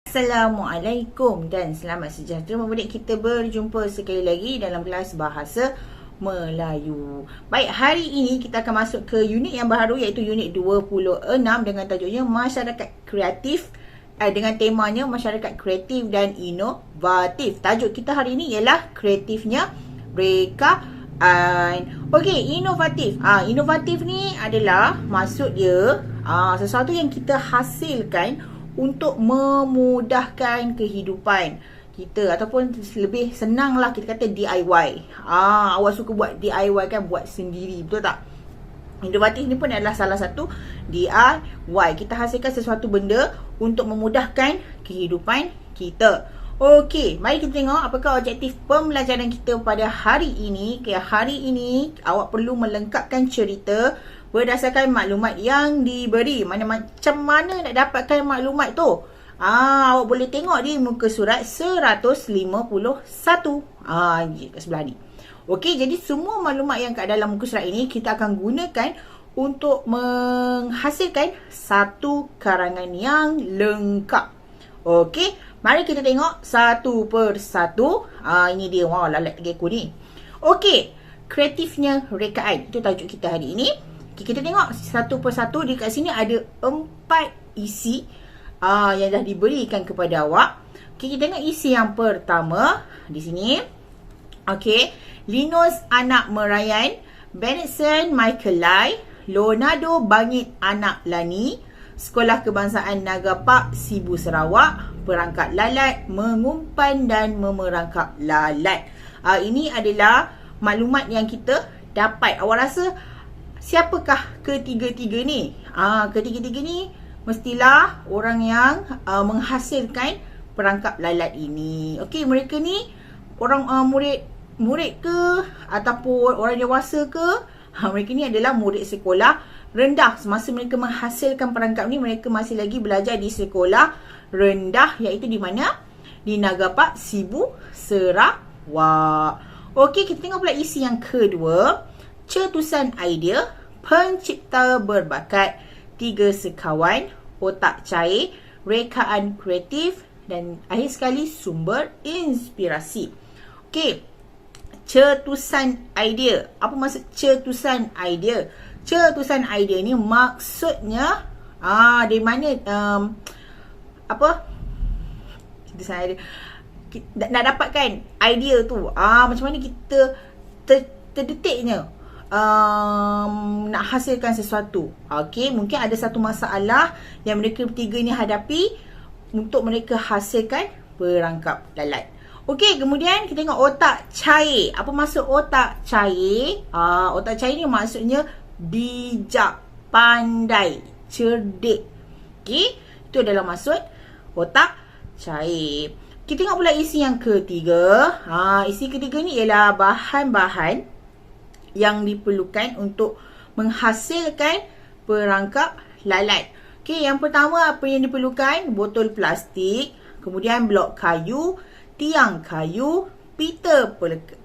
Assalamualaikum dan selamat sejahtera murid. Kita berjumpa sekali lagi dalam kelas bahasa Melayu. Baik, hari ini kita akan masuk ke unit yang baru iaitu unit 26 dengan tajuknya Masyarakat Kreatif, dengan temanya Masyarakat Kreatif dan Inovatif. Tajuk kita hari ini ialah kreatifnya mereka. Okey, inovatif. Inovatif ni adalah maksud dia sesuatu yang kita hasilkan untuk memudahkan kehidupan kita, ataupun lebih senanglah kita kata DIY. Awak suka buat DIY kan, buat sendiri, betul tak? Inovatif ni pun adalah salah satu DIY. Kita hasilkan sesuatu benda untuk memudahkan kehidupan kita. Okey, mari kita tengok apakah objektif pembelajaran kita pada hari ini. Okay, hari ini awak perlu melengkapkan cerita berdasarkan maklumat yang diberi. Macam mana nak dapatkan maklumat tu? Awak boleh tengok di muka surat 151. Kat sebelah ni. Okey, jadi semua maklumat yang kat dalam muka surat ini kita akan gunakan untuk menghasilkan satu karangan yang lengkap. Okey, mari kita tengok satu persatu. Ini dia. Wow, lalat lagi aku ni. Okey, kreatifnya rekaan. Itu tajuk kita hari ini. Okay, kita tengok satu persatu. Dekat sini ada 4 isi yang dah diberikan kepada awak. Okay, kita tengok isi yang pertama di sini. Okey, Linus anak Merayan, Benson Michael Lai, Leonardo Bangit anak Lani, Sekolah Kebangsaan Nagapak Sibu Sarawak, perangkap lalat, mengumpan dan memerangkap lalat. Ini adalah maklumat yang kita dapat. Awak rasa siapakah ketiga-tiga ni? Ketiga-tiga ni mestilah orang yang menghasilkan perangkap lalat ini. Okey, mereka ni orang murid ke ataupun orang dewasa ke? Mereka ni adalah murid sekolah rendah. Semasa mereka menghasilkan perangkap ni, mereka masih lagi belajar di sekolah rendah, iaitu di mana? Di Nagapak Sibu Sarawak. Okey, kita tengok pula isi yang kedua. Cetusan idea, pencipta berbakat, 3 sekawan, otak cair, rekaan kreatif dan akhir sekali sumber inspirasi. Okey, cetusan idea. Apa maksud cetusan idea? Cetusan idea ni maksudnya dari mana cetusan idea nak dapatkan idea tu. Macam mana kita terdetiknya nak hasilkan sesuatu. Okey, mungkin ada satu masalah yang mereka bertiga ni hadapi untuk mereka hasilkan perangkap lalat. Okey, kemudian kita tengok otak cair. Apa maksud otak cair? Otak cair ni maksudnya bijak, pandai, cerdik. Okey, itu adalah maksud otak cair. Kita tengok pula isi yang ketiga. Isi ketiga ni ialah bahan-bahan yang diperlukan untuk menghasilkan perangkap lalat. Okey, yang pertama apa yang diperlukan? Botol plastik, kemudian blok kayu, tiang kayu, pita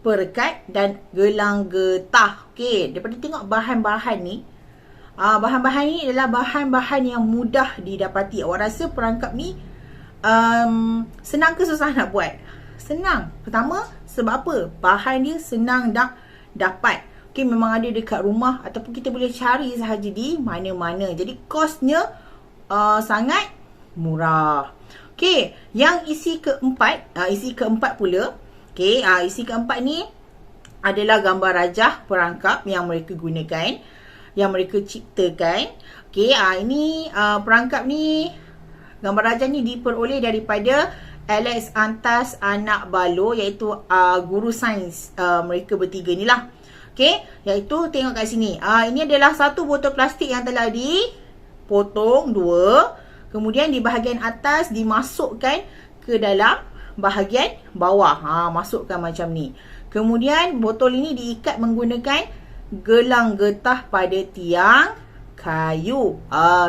perekat dan gelang getah. Okey, daripada tengok bahan-bahan ni, bahan-bahan ni adalah bahan-bahan yang mudah didapati. Awak rasa perangkap ni senang ke susah nak buat? Senang. Pertama, sebab apa? Bahan dia senang nak dapat. Okey, memang ada dekat rumah ataupun kita boleh cari sahaja di mana-mana. Jadi kosnya sangat murah. Okey, yang isi keempat pula. Okey, isi keempat ni adalah gambar rajah perangkap yang mereka gunakan, yang mereka ciptakan. Okey, ini perangkap ni, gambar rajah ni diperoleh daripada Alex Antas anak Balo, iaitu guru sains mereka bertiga ni lah. Okey, iaitu tengok kat sini. Ini adalah satu botol plastik yang telah dipotong dua. Kemudian di bahagian atas dimasukkan ke dalam bahagian bawah. Masukkan macam ni. Kemudian botol ini diikat menggunakan gelang getah pada tiang kayu.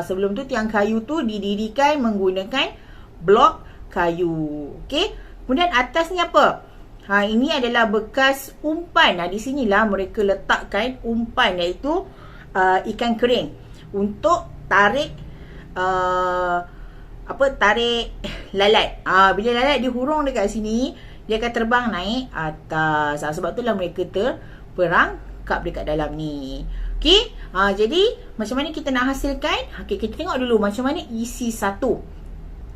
Sebelum tu tiang kayu tu didirikan menggunakan blok kayu. Okey. Kemudian atas ni apa? Ini adalah bekas umpan. Di sinilah mereka letakkan umpan, iaitu ikan kering, untuk tarik tarik lalat. Bila lalat dihurung dekat sini, dia akan terbang naik atas. Sebab itulah mereka terperangkap dekat dalam ni. Okey, jadi macam mana kita nak hasilkan? Okey, kita tengok dulu macam mana isi satu.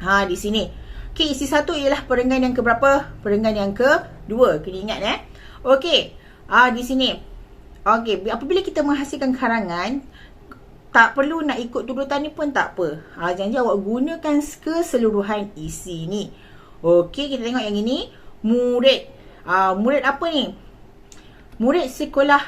Di sini. Okey, isi satu ialah perenggan yang keberapa? Perenggan yang kedua. Kena ingat Okey, di sini. Okey, apabila kita menghasilkan karangan, tak perlu nak ikut turutan ni pun tak apa. Jangan awak gunakan keseluruhan isi ni. Okey, kita tengok yang ini. Murid. Murid apa ni? Murid sekolah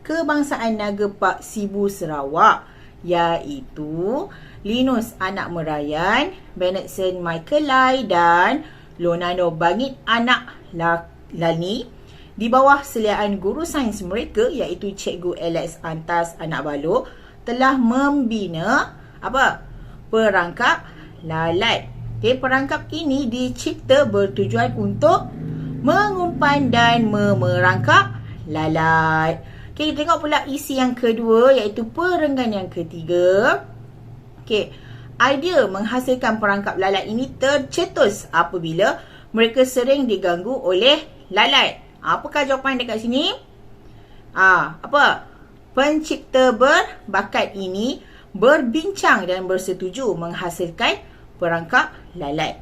Kebangsaan Naga Pak Sibu Sarawak, iaitu Linus Anak Merayan, Bennetson Michael Lai dan Lonano Bangit Anak Lani, di bawah seliaan guru sains mereka iaitu Cikgu Alex Antas Anak Balok, telah membina perangkap lalat. Okay, perangkap ini dicipta bertujuan untuk mengumpan dan memerangkap lalat. Okay, kita tengok pula isi yang kedua iaitu perenggan yang ketiga. Okay, idea menghasilkan perangkap lalat ini tercetus apabila mereka sering diganggu oleh lalat. Apakah jawapan dekat sini? Pencipta berbakat ini berbincang dan bersetuju menghasilkan perangkap lalat.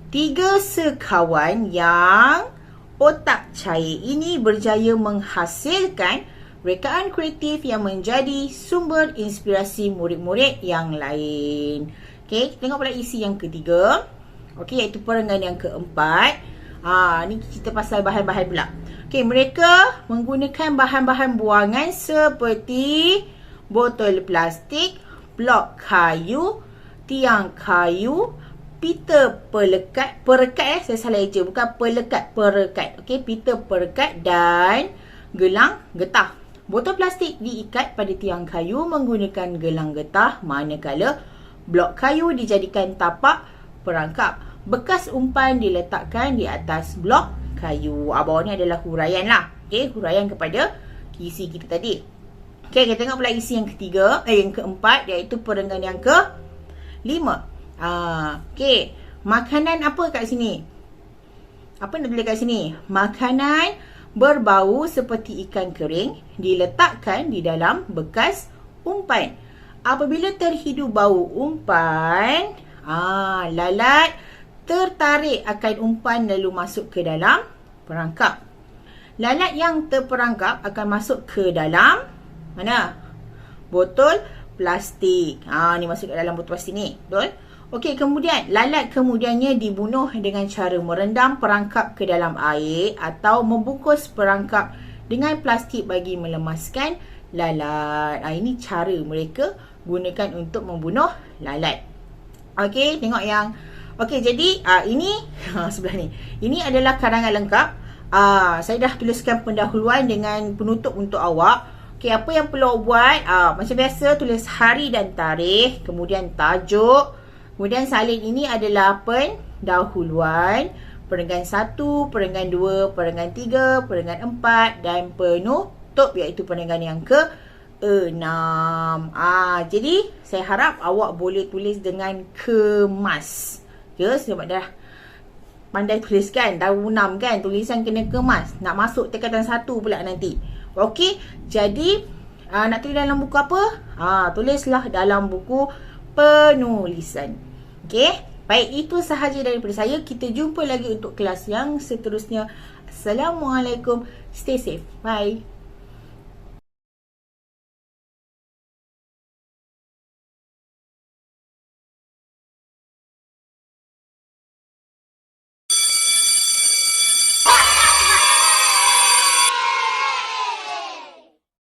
3 sekawan yang otak cair ini berjaya menghasilkan rekaan kreatif yang menjadi sumber inspirasi murid-murid yang lain. Okey, tengok pula isi yang ketiga. Okey, iaitu perenggan yang keempat. Ni cerita pasal bahan-bahan pula. Okey, mereka menggunakan bahan-bahan buangan seperti botol plastik, blok kayu, tiang kayu, pita perekat saya salah eja, bukan perekat. Okey, pita perekat dan gelang getah. Botol plastik diikat pada tiang kayu menggunakan gelang getah, manakala blok kayu dijadikan tapak perangkap. Bekas umpan diletakkan di atas blok kayu. Bawah ni adalah huraian lah. Okey, huraian kepada isi kita tadi. Okey, kita tengok pula isi yang ketiga, yang keempat, iaitu perenggan yang kelima. Okey, makanan apa kat sini? Apa nak tulis kat sini? Makanan berbau seperti ikan kering diletakkan di dalam bekas umpan. Apabila terhidu bau umpan, lalat tertarik akan umpan lalu masuk ke dalam perangkap. Lalat yang terperangkap akan masuk ke dalam mana? Botol plastik. Ni masuk ke dalam botol plastik ni. Betul? Okey, kemudian lalat kemudiannya dibunuh dengan cara merendam perangkap ke dalam air atau membungkus perangkap dengan plastik bagi melemaskan lalat. Ini cara mereka gunakan untuk membunuh lalat. Okey, tengok yang jadi ini sebelah ni. Ini adalah karangan lengkap. Saya dah tuliskan pendahuluan dengan penutup untuk awak. Okey, apa yang perlu awak buat? Macam biasa, tulis hari dan tarikh, kemudian tajuk. Kemudian salin ini adalah pendahuluan, perenggan 1, perenggan 2, perenggan 3, perenggan 4 dan penutup iaitu perenggan yang ke-6. Jadi saya harap awak boleh tulis dengan kemas. Sebab dah pandai tulis kan, tahun 6 kan, tulisan kena kemas. Nak masuk tingkatan 1 pula nanti. Okey, jadi nak tulis dalam buku apa? Tulislah dalam buku penulisan. Okey, baik, itu sahaja daripada saya. Kita jumpa lagi untuk kelas yang seterusnya. Assalamualaikum. Stay safe. Bye.